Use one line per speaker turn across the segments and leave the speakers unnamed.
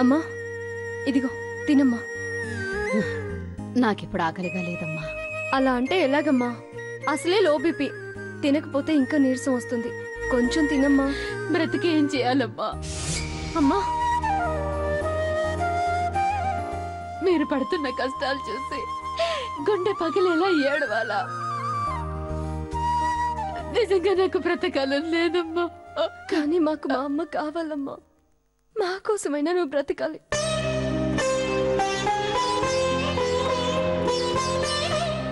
అమ్మా ఇదిగో తినమ్మా.
నాకిప్పుడు ఆకలిగా లేదమ్మా.
అలా అంటే ఎలాగమ్మా? అసలే లో బీపీ. తినకపోతే ఇంకా నీరసం వస్తుంది. కొంచెం తినమ్మా.
బ్రతికి ఏం చేయాలమ్మా?
అమ్మా
మీరు పడుతున్న కష్టాలు చూసి గుండె పగిలేలా ఏడవాలా? నిజంగా నాకు బ్రతకాలని లేదమ్మా.
కానీ మాకు మా అమ్మ కావాలమ్మా. మా కోసమైనా నువ్వు బ్రతకాలి.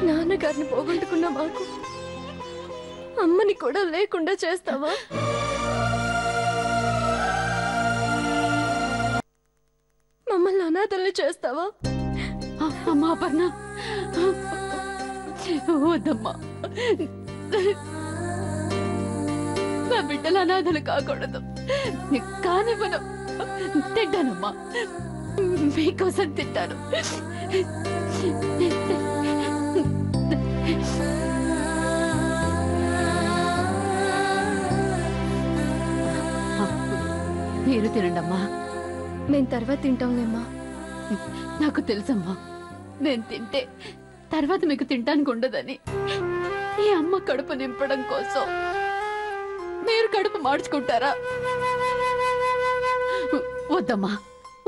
నాన్నగారిని పోగొట్టుకున్న మాకు అమ్మని కూడా లేకుండా చేస్తావా? మమ్మల్ని అనాథల్ని చేస్తావా?
అమ్మా అపర్ణ, వద్దమ్మా. నా బిడ్డలు అనాథలు కాకూడదు. కానీ మనం తింటానమ్మా, మీకోసం తింటాను. మీరు తినండమ్మా.
మేము తర్వాత తింటాంలేమ్మా.
నాకు తెలుసమ్మా, నేను తింటే తర్వాత మీకు తింటానికి ఉండదని. ఈ అమ్మ కడుపు నింపడం కోసం మీరు కడుపు మార్చుకుంటారా? వద్దమ్మా,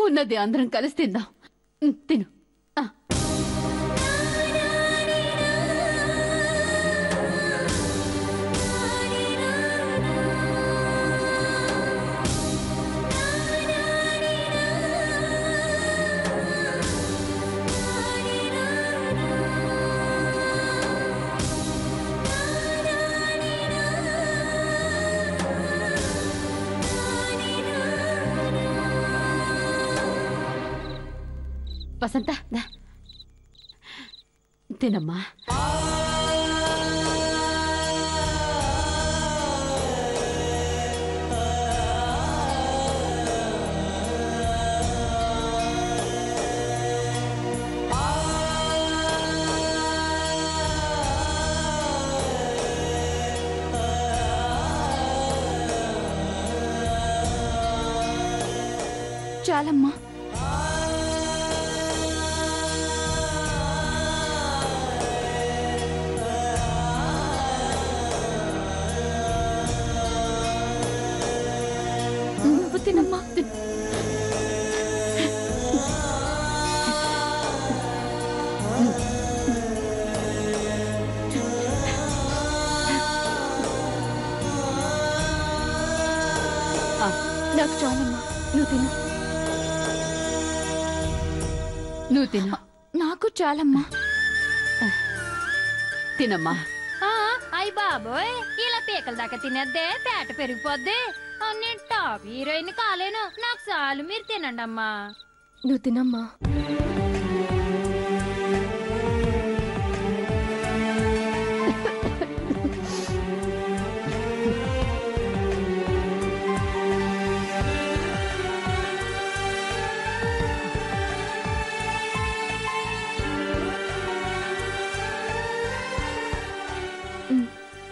ఉన్నది అందరం కలిసి తిందాం. తిను. వసంత, తినమ్మా.
చాలమ్మా. తినమ్మా. నాకు చాలమ్మా. నువ్వు తిను.
నువ్వు తిను.
నాకు చాలమ్మా.
తినమ్మా.
అయ్య బాబోయ్, ఇలా పీకల దాకా తినేద్దే పేట పెరిగిపోద్ది. నేను టాప్ హీరోయిన్ కాలేను. నాకు చాలు, మీరు తినండి అమ్మా.
నువ్వు తినమ్మా.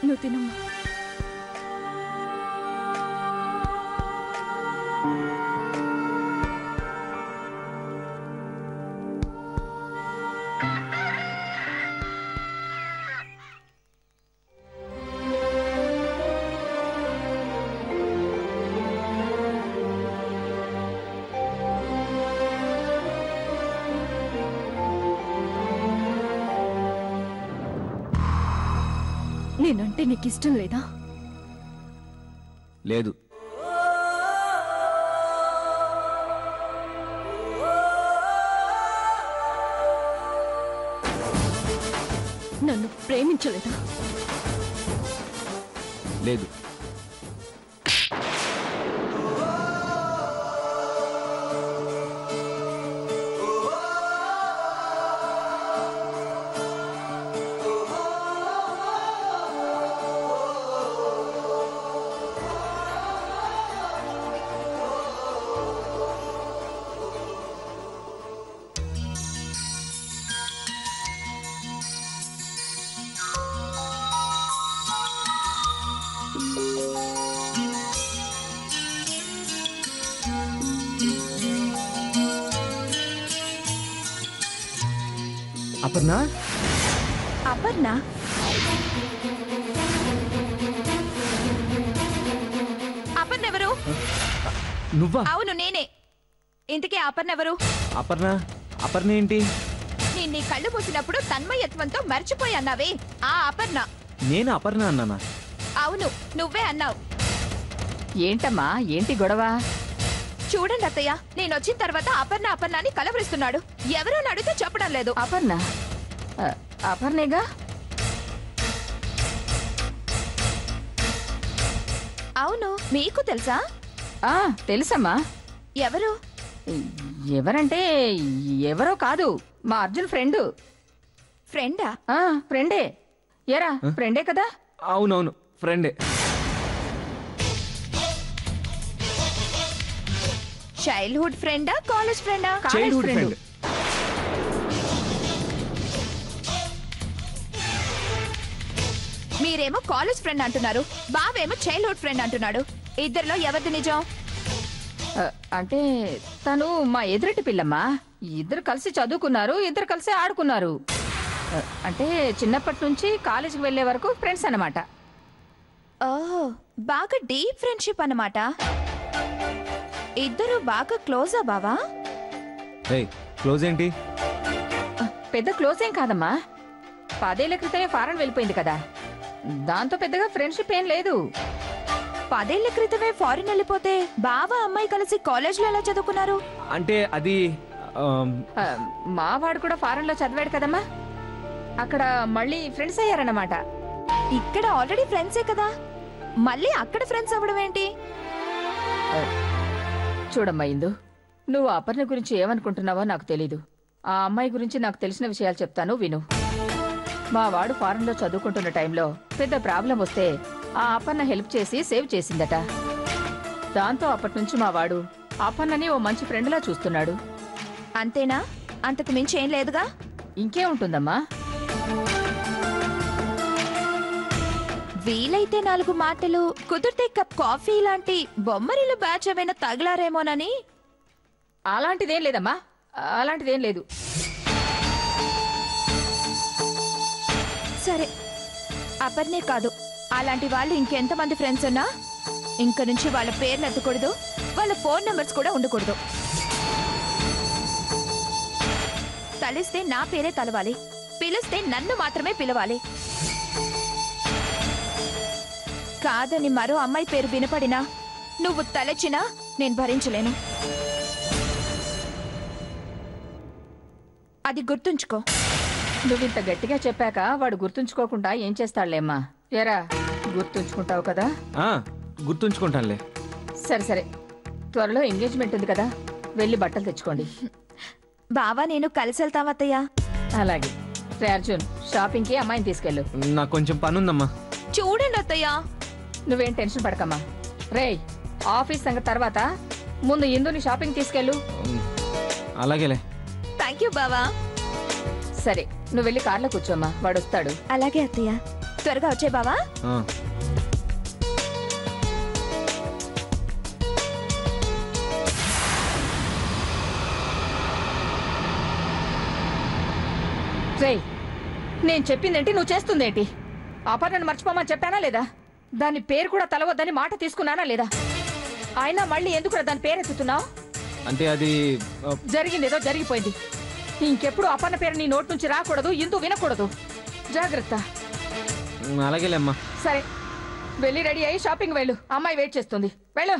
నువ్వు తినమ్మా. నేనంటే నీకు ఇష్టం లేదా?
లేదు.
నన్ను ప్రేమించలేదా?
లేదు. అపర్ణ
అపర్ణ అపర్ణ ఎవరు?
నువ్వా?
అవును నేనే. ఇంతకీ అపర్ణ ఎవరు?
అపర్ణ ఏంటి?
నీ కళ్ళు మూసినప్పుడు తన్మయత్వంతో మర్చిపోయి అన్నావే ఆ అపర్ణ.
నేను అపర్ణ అన్నానా?
అవును నువ్వే అన్నావు.
ఏంటమ్మా ఏంటి గొడవ?
చూడండి అత్తయ్య, నేను వచ్చిన తర్వాత అపర్ణ అపర్ణ అని కలవరిస్తున్నాడు. ఎవరో అడిగితే చెప్పడం లేదు.
అపర్ణ అపర్ణేగా.
అవును మీకు తెలుసా?
తెలుసమ్మా.
ఎవరు?
ఎవరంటే ఎవరో కాదు, మా అర్జున్ ఫ్రెండ్.
ఫ్రెండా?
ఫ్రెండే. ఎరా ఫ్రెండే కదా?
అవునవును ఫ్రెండే.
చైల్డ్హుడ్ ఫ్రెండా కాలేజ్ ఫ్రెండా?
Childhood friend.
మీరేమో కాలేజ్ ఫ్రెండ్ అంటున్నారు, బావేమో చైల్డ్హుడ్ ఫ్రెండ్ అంటున్నాడు. ఇద్దరిలో ఎవరిది నిజం?
అంటే తను మా ఎదురెట్టి పిల్లమ్మా. ఇద్దరు కలిసి చదువుకున్నారు, ఇద్దరు కలిసి ఆడుకున్నారు. అంటే చిన్నప్పటి నుంచి కాలేజీకి వెళ్లే వరకు ఫ్రెండ్స్ అన్నమాట.
ఓహో, బాగా డీప్ ఫ్రెండ్షిప్ అన్నమాట. ఇద్దరు బాగా క్లోజా బావా?
క్లోజ్ ఏంటి?
పెద్ద క్లోజ్ ఏం కాదమ్మా. 10 ఏళ్ల క్రితమే ఫారెన్ వెళ్ళిపోయింది కదా, దాంతో పెద్దగా ఫ్రెండ్షిప్ ఏం లేదు.
10 ఏళ్ల క్రితమే ఫారిన్ వెళ్ళిపోతే బావ అమ్మాయి కలిసి కాలేజ్లో ఎలా చదువుకున్నారు?
అంటే అది
మా వాడు కూడా ఫారెన్ లో చదివాడు కదమ్మా, అక్కడ మళ్ళీ ఫ్రెండ్స్ అయ్యారన్నమాట.
ఇక్కడ ఆల్రెడీ ఫ్రెండ్సే కదా, మళ్ళీ అక్కడ ఫ్రెండ్స్ అవ్వడం ఏంటి?
చూడమ్మా ఇందు, నువ్వు అపర్ణ గురించి ఏమనుకుంటున్నావో నాకు తెలీదు. ఆ అమ్మాయి గురించి నాకు తెలిసిన విషయాలు చెప్తాను విను. మా వాడు ఫారెన్ లో చదువుకుంటున్న టైంలో పెద్ద ప్రాబ్లం వస్తే ఆ అపర్ణ హెల్ప్ చేసి సేవ్ చేసిందట. దాంతో అప్పటి నుంచి మా వాడు అపర్ణని ఓ మంచి ఫ్రెండ్లా చూస్తున్నాడు.
అంతేనా? అంతకు మించి ఏం లేదుగా?
ఇంకే ఉంటుందమ్మా.
వీలైతే 4 మాటలు, కుదిరితే కప్ కాఫీ లాంటి బొమ్మరిలు బ్యాచ్ ఏమైనా తగిలారేమోనని.
అలాంటిదేం లేదమ్మా, అలాంటిదేం లేదు.
సరే, అపర్ణే కాదు, అలాంటి వాళ్ళు ఇంకెంతమంది ఫ్రెండ్స్ ఉన్నా ఇంక నుంచి వాళ్ళ పేర్లు ఎత్తకూడదు, వాళ్ళ ఫోన్ నెంబర్స్ కూడా ఉండకూడదు. తలిస్తే నా పేరే తలవాలి, పిలిస్తే నన్ను మాత్రమే పిలవాలి. కాదని మరో అమ్మాయి పేరు వినపడినా, నువ్వు తలెచ్చినా నేను భరించలేను. అది గుర్తుంచుకో.
నువ్వింత గట్టిగా చెప్పాక వాడు గుర్తుంచుకోకుండా ఏం చేస్తాడులేమ్మా. ఎరా గుర్తుంచుకుంటావు కదా?
గుర్తుంచుకుంటానులే.
సరే సరే, త్వరలో ఎంగేజ్మెంట్ ఉంది కదా, వెళ్ళి బట్టలు తెచ్చుకోండి.
బావా నేను కలిసి వెళ్తాం అత్తయ్య.
అలాగే. రే అర్జున్, షాపింగ్ కి అమ్మాయిని తీసుకెళ్ళు.
నాకు కొంచెం పనుందమ్మా.
చూడండి అత్తయ్య.
నువ్వేం టెన్షన్ పడకమ్మా. రే, ఆఫీస్ సంగతి తర్వాత ముందు ఇందుని షాపింగ్ తీసుకెళ్ళు.
అలాగేలే.
థ్యాంక్ యూ బావా.
సరే, నువ్వు వెళ్ళి కార్లో కూర్చోమ్మా, వాడు వస్తాడు.
అలాగే అత్తయ్య, త్వరగా వచ్చే బావా.
రే, నేను చెప్పిందేంటి, నువ్వు చేస్తుందేంటి? అపర్ణను మర్చిపోమని చెప్పానా లేదా? దాని పేరు కూడా తలవద్దని మాట తీసుకున్నానా లేదా? అయినా మళ్ళీ ఎందుకు దాని పేరెత్తుతున్నావు?
అంటే అది
జరిగిందేదో జరిగిపోయింది. ఇంకెప్పుడు అపర్ణ పేరు నీ నోట్ నుంచి రాకూడదు, ఇందు వినకూడదు. జాగ్రత్త.
అలాగేలేమ్మా.
సరే, వెళ్ళి రెడీ అయ్యి షాపింగ్ వెళ్ళు, అమ్మాయి వెయిట్ చేస్తుంది. వెళ్ళు.